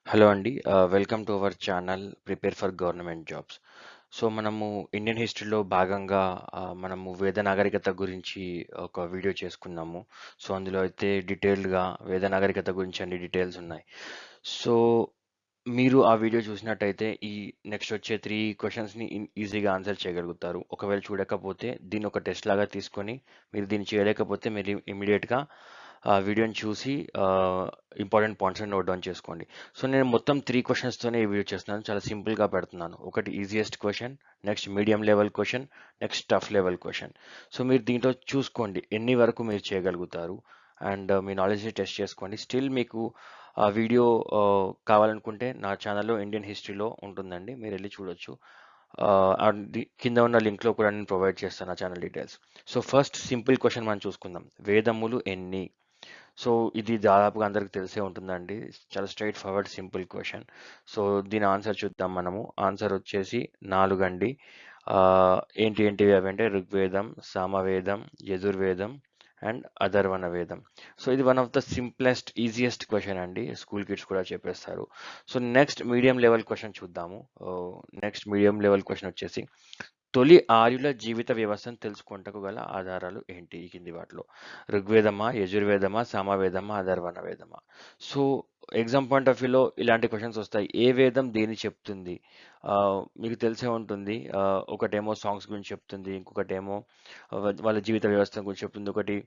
Hello అండి. Welcome to our channel prepare for government jobs. So మనము Indian హిస్టరీలో భాగంగా మనము వేద నాగరికత గురించి ఒక వీడియో చేసుకున్నాము. సో అందులో అయితే డీటెయిల్డ్గా వేద నాగరికత గురించి అన్ని డీటెయిల్స్ ఉన్నాయి. సో మీరు ఆ వీడియో చూసినట్టయితే ఈ నెక్స్ట్ వచ్చే 3 క్వెషన్స్‌ని ఈజీగా ఆన్సర్ చేయగలుగుతారు. ఒకవేళ చూడకపోతే దీన్ని ఒక టెస్ట్ లాగా తీసుకొని మీరు దీన్ని చేయలేకపోతే మీరు ఇమ్మీడియేట్‌గా ఆ వీడియోని చూసి ఇంపార్టెంట్ పాయింట్స్‌ని నోట్ డౌన్ చేసుకోండి. సో నేను మొత్తం 3 క్వెషన్స్తోనే ఈ వీడియో చేస్తున్నాను. చాలా సింపుల్‌గా పెడుతున్నాను. ఒకటి easiest question, next medium level question, next tough level question. So మీరు దీంట్లో చూసుకోండి ఎన్ని వరకు మీరు చేయగలుగుతారు అండ్ మీ నాలెడ్జ్‌ని టెస్ట్ చేసుకోండి. స్టిల్ మీకు ఆ వీడియో కావాలనుకుంటే నా ఛానల్‌లో ఇండియన్ హిస్టరీలో ఉంటుందండి. మీరెళ్లి చూడొచ్చు. కింద ఉన్న లింక్‌లో కూడా నేను ప్రొవైడ్ చేస్తాను నా channel details. So first simple question మనం చూసుకుందాం. వేదములు ఎన్ని? సో ఇది దాదాపుగా అందరికి తెలిసే ఉంటుందండి. చాలా straight forward simple question. So దీని ఆన్సర్ చూద్దాం మనము. ఆన్సర్ వచ్చేసి 4 అండి. ఏంటివి అవంటే ఋగ్వేదం, సామవేదం, యజుర్వేదం అండ్ అథర్వణ వేదం. సో ఇది one of the simplest, easiest question అండి. స్కూల్ కిడ్స్ కూడా చెప్పేస్తారు. So next medium level question చూద్దాము. నెక్స్ట్ మీడియం లెవెల్ క్వెషన్ వచ్చేసి తొలి ఆర్యుల జీవిత వ్యవస్థను తెలుసుకొనుటకు గల ఆధారాలు ఏంటి ఈ కింది వాటిలో? ఋగ్వేదమా, యజుర్వేదమా, సామవేదమా, అథర్వణ వేదమా? సో ఎగ్జామ్ పాయింట్ ఆఫ్ వ్యూలో ఇలాంటి క్వశ్చన్స్ వస్తాయి. ఏ వేదం దేని చెప్తుంది? మీకు తెలిసే ఉంటుంది. ఒకటేమో సాంగ్స్ గురించి చెప్తుంది. ఇంకొకటేమో వాళ్ళ జీవిత వ్యవస్థ గురించి చెప్తుంది. ఒకటి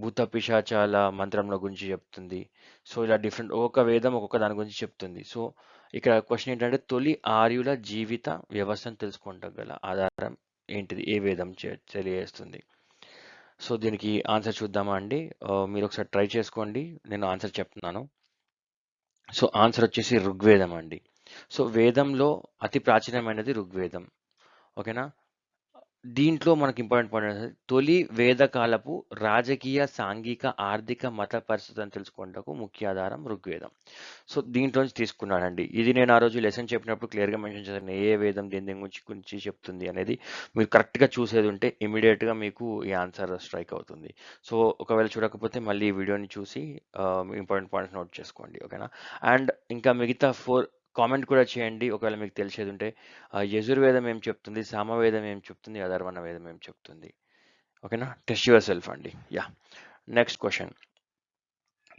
భూత పిశాచాల మంత్రంల గురించి చెప్తుంది. సో ఇలా డిఫరెంట్ ఒక్కొక్క వేదం ఒక్కొక్క దాని గురించి చెప్తుంది. సో ఇక్కడ క్వశ్చన్ ఏంటంటే తొలి ఆర్యుల జీవిత వ్యవస్థను తెలుసుకుంటాం గల ఆధారం ఏంటిది? ఏ వేదం తెలియజేస్తుంది? సో దీనికి ఆన్సర్ చూద్దామా అండి? మీరు ఒకసారి ట్రై చేసుకోండి. నేను ఆన్సర్ చెప్తున్నాను. సో ఆన్సర్ వచ్చేసి ఋగ్వేదం అండి. సో వేదంలో అతి ప్రాచీనమైనది ఋగ్వేదం. ఓకేనా? దీంట్లో మనకి ఇంపార్టెంట్ పాయింట్ ఏంటంటే తొలి వేదకాలపు రాజకీయ, సాంఘిక, ఆర్థిక, మత పరిస్థితులను తెలుసుకొనుటకు ముఖ్య ఆధారం ఋగ్వేదం. సో దీంట్లో నుంచి తీసుకున్నానండి. ఇది నేను ఆ రోజు లెసన్ చెప్పినప్పుడు క్లియర్‌గా మెన్షన్ చేశాను. ఏ వేదం దేని దేని గురించి చెప్తుంది అనేది. మీరు కరెక్ట్‌గా చూసేది ఉంటే ఇమ్మీడియేట్‌గా మీకు ఈ ఆన్సర్ స్ట్రైక్ అవుతుంది. సో ఒకవేళ చూడకపోతే మళ్ళీ ఈ వీడియోని చూసి ఇంపార్టెంట్ పాయింట్స్ నోట్ చేసుకోండి. ఓకేనా? అండ్ ఇంకా మిగతా 4 కామెంట్ కూడా చేయండి. ఒకవేళ మీకు తెలిసేది ఉంటే. యజుర్వేదం ఏం చెప్తుంది? సామవేదం ఏం చెప్తుంది? అథర్వణ వేదం ఏం చెప్తుంది? ఓకేనా? టెస్ట్ యువర్ సెల్ఫ్ అండి. యాహ్! Next question.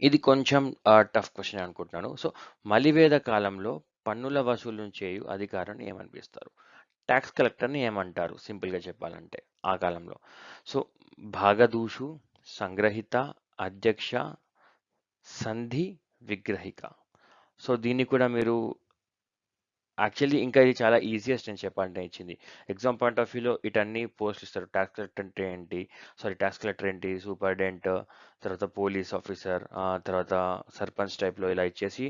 ఇది కొంచెం టఫ్ క్వెషన్ అనుకుంటున్నాను. సో మలివేద కాలంలో పన్నుల వసూలును చేయు అధికారాన్ని ఏమని పిలుస్తారు? టాక్స్ కలెక్టర్‌ని ఏమంటారు? సింపుల్‌గా చెప్పాలంటే ఆ కాలంలో. సో భాగదూషు, సంగ్రహిత, అధ్యక్ష, సంధి, విగ్రహిక. సో దీన్ని కూడా మీరు యాక్చువల్లీ ఇంకా ఇది చాలా ఈజియెస్ట్ నేను చెప్పాలంటే ఇచ్చింది. ఎగ్జామ్ పాయింట్ ఆఫ్ వ్యూలో ఇటన్నీ పోస్టులు ఇస్తారు. టాక్స్ కలెక్టర్ అంటే ఏంటి? సారీ, టాక్స్ కలెక్టర్ ఏంటి? సూపరింటెండెంట్, తర్వాత పోలీస్ ఆఫీసర్, తర్వాత సర్పంచ్ టైప్‌లో ఇలా ఇచ్చేసి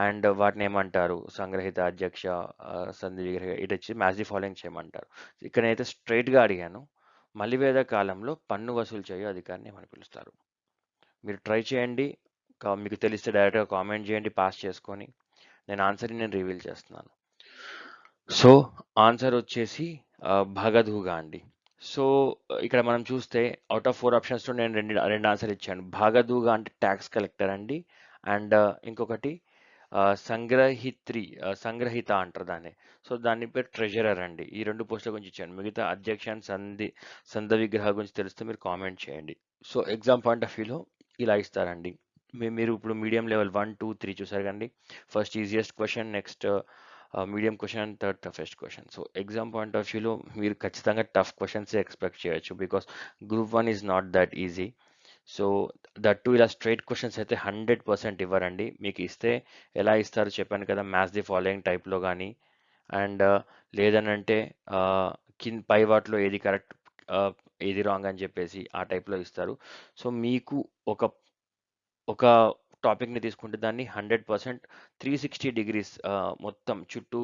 అండ్ వాటిని ఏమంటారు? సంగ్రహిత, అధ్యక్ష, సంధి విగ్రహ ఇటు ఇచ్చి మ్యాచ్ ది ఫాలోయింగ్ చేయమంటారు. ఇక్కడ నేనైతే స్ట్రెయిట్‌గా అడిగాను. మలివేద కాలంలో పన్ను వసూలు చేయు అధికారిని ఏమని పిలుస్తారు? మీరు ట్రై చేయండి. మీకు తెలిస్తే డైరెక్ట్‌గా కామెంట్ చేయండి పాస్ చేసుకొని. నేను రివీల్ చేస్తున్నాను. సో ఆన్సర్ వచ్చేసి భగధుగా అండి. సో ఇక్కడ మనం చూస్తే ఔట్ ఆఫ్ 4 ఆప్షన్స్‌లో నేను రెండు ఆన్సర్ ఇచ్చాను. భాగధుగా అంటే టాక్స్ కలెక్టర్ అండి. అండ్ ఇంకొకటి సంగ్రహిత అంటారు దాన్ని. సో దాని పేరు ట్రెజరర్ అండి. ఈ 2 పోస్టుల గురించి ఇచ్చాను. మిగతా అధ్యక్ష అండ్ సంధ విగ్రహ గురించి తెలిస్తే మీరు కామెంట్ చేయండి. సో ఎగ్జామ్ పాయింట్ ఆఫ్ వ్యూలో ఇలా ఇస్తారండి. మీరు ఇప్పుడు మీడియం లెవెల్ 1, 2, 3 చూసారు కదండీ. First easiest question, next medium question and third toughest question. So exam point of వ్యూలో మీరు ఖచ్చితంగా టఫ్ క్వెషన్సే ఎక్స్పెక్ట్ చేయొచ్చు. Because group 1 is not that easy. So that two ఇలా స్ట్రైట్ క్వెషన్స్ అయితే 100% ఇవ్వరండి. మీకు ఇస్తే ఎలా ఇస్తారో చెప్పాను కదా, మ్యాథ్స్ ది ఫాలోయింగ్ టైప్‌లో గానీ అండ్ లేదనంటే పై వాటిలో ఏది కరెక్ట్, ఏది రాంగ్ అని చెప్పేసి ఆ టైప్‌లో ఇస్తారు. సో మీకు ఒక ఒక టాపిక్‌ని తీసుకుంటే దాన్ని 100% 360 డిగ్రీస్ మొత్తం చుట్టూ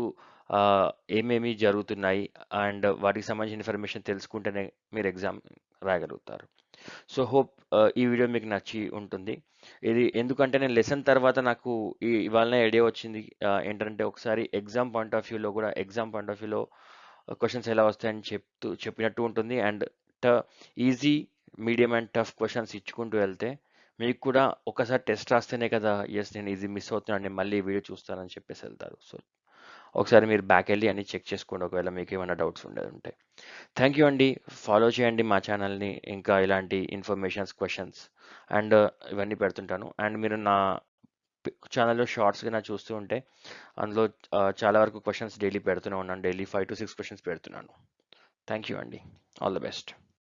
ఏమేమి జరుగుతున్నాయి అండ్ వాటికి సంబంధించిన ఇన్ఫర్మేషన్ తెలుసుకుంటేనే మీరు ఎగ్జామ్ రాయగలుగుతారు. సో హోప్ ఈ వీడియో మీకు నచ్చి ఉంటుంది. ఇది ఎందుకంటే నేను లెసన్ తర్వాత నాకు ఇవాళనే ఐడియా వచ్చింది. ఏంటంటే ఒకసారి ఎగ్జామ్ పాయింట్ ఆఫ్ వ్యూలో క్వెషన్స్ ఎలా వస్తాయని చెప్పినట్టు ఉంటుంది. అండ్ ట easy, medium and tough questions ఇచ్చుకుంటూ వెళ్తే మీకు కూడా ఒకసారి టెస్ట్ రాస్తేనే కదా యెస్ నేను ఇది మిస్ అవుతున్నాను మళ్ళీ ఈ వీడియో చూస్తానని చెప్పేసి వెళ్తారు. సో ఒకసారి మీరు బ్యాక్ వెళ్ళి అన్ని చెక్ చేసుకోండి ఒకవేళ మీకు ఏమైనా డౌట్స్ ఉండేది ఉంటే. థ్యాంక్ యూ అండి. ఫాలో చేయండి మా ఛానల్‌ని. ఇంకా ఇలాంటి ఇన్ఫర్మేషన్స్, క్వెషన్స్ అండ్ ఇవన్నీ పెడుతుంటాను. అండ్ మీరు నా ఛానల్‌లో షార్ట్స్ గిన చూస్తూ ఉంటే అందులో చాలా వరకు క్వెషన్స్ డైలీ పెడుతూనే ఉన్నాను. డైలీ 5-6 క్వెషన్స్ పెడుతున్నాను. థ్యాంక్ యూ అండి. All the best.